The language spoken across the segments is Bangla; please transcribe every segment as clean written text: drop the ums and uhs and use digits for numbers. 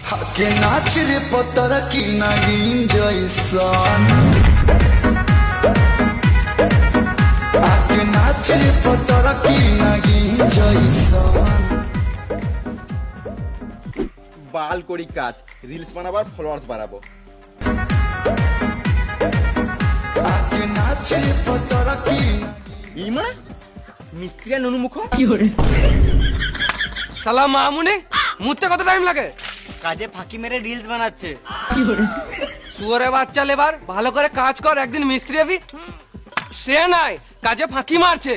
के नाच रे पतर की नागिन जैसन आके नाच रे पतर की नागिन जैसन বাল করি কাজ রিলস বানাবার ফলোয়ার্স বাড়াবো। आके नाच रे पतर की এই মানে মিস্ত্রি আর ননুমুখ শালা মামুনি মুততে কত টাইম লাগে? কাজে ফাঁকি মেরে রিলস বানাচ্ছে। শুয়োরে বাচ্চা লেবার ভালো করে কাজ কর, একদিন মিস্ত্রি হবি। সে নাই কাজে ফাঁকি মারছে।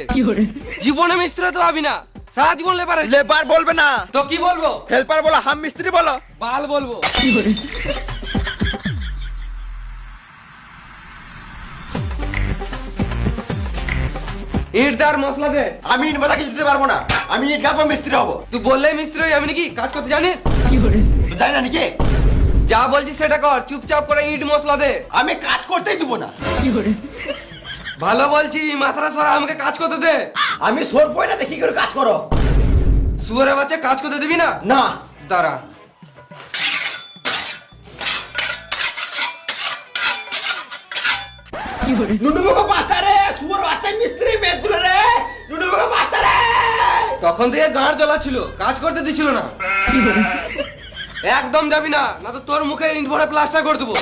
জীবনে মিস্ত্রি তো ভাবি না, সারা জীবন লেবার। লেবার বলবে না তো কি বলবো? হেল্পার বলো, হাম মিস্ত্রি বলো। বাল বলবো। ইট দার মশলা দে। আমি ইট বালা কিছু দিতে পারবো না, আমি ইট গাঁথবো, মিস্ত্রি হবো। তুই বললে মিস্ত্রি হই, আমি নাকি কাজ করতে জানিস? তো জানি না নাকি? যা বলছি সেটা কর, চুপচাপ করে ইট মশলা দে। আমি কাজ করতেই দিব না। ভালো বলছি, মাথাটা সরা, আমাকে কাজ করতে দে। আমি সোর পয় না, দেখি করে কাজ করো। শুয়োরে বাচ্চা কাজ করতে দিবি না? না দাঁড়া। নুনুমুখ বাচ্চা রে, সুর বাচ্চা মিস্ত্রি মেদুরে রে, নুনুমুখ বাচ্চা রে। তখন থেকে গাঁড় জ্বলা ছিল, কাজ করতে দিছিল না। একদম যাবি না, না তো তোর মুখে ইট ভরে প্লাস্টার করে দেবো।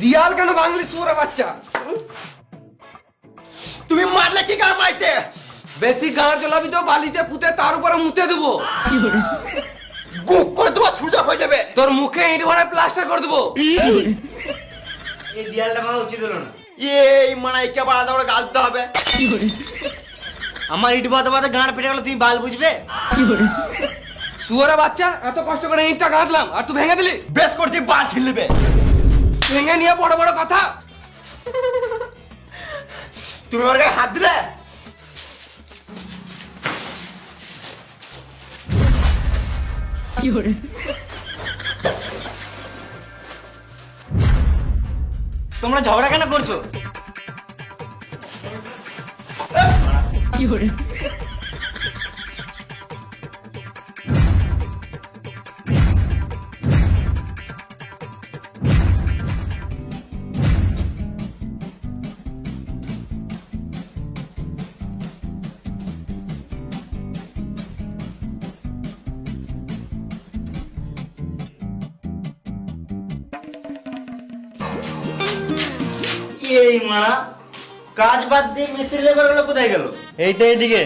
দিয়াল কেন বাংলি শুয়োরে বাচ্চা? তুমি মারলে কি কার মাইতে? বেশি গাঁড় জ্বলাবি তো বালিতে পুঁতে তার উপরে মুতে দেবো। গুক করে দেবো, সুজা হয়ে যাবে। তোর মুখে ইট ভরে প্লাস্টার করে দেবো। এই দেয়ালটা ভাঙা উচিত হলো না। এই মানাইকে বাড়া দাও, গালতে হবে। আমার ইট বাদে বাদে গাঁড় ফেটে গেল, তুমি বাল বুঝবে? শুয়োরে বাচ্চা, এত কষ্ট করে ইটটা গাঁথলাম আর তুই ভেঙে দিলি। বেশ করছি, বাল ছিলবে। ভেঙে নিয়ে বড় বড় কথা। তুমি আমার গায়ে হাত দিলে। তোমরা ঝগড়া কেন করছো? এই মারা কাজ বাদ দিয়ে মিস্ত্রি লেবার গুলো কোথায় গেল? এইটা এইদিকে।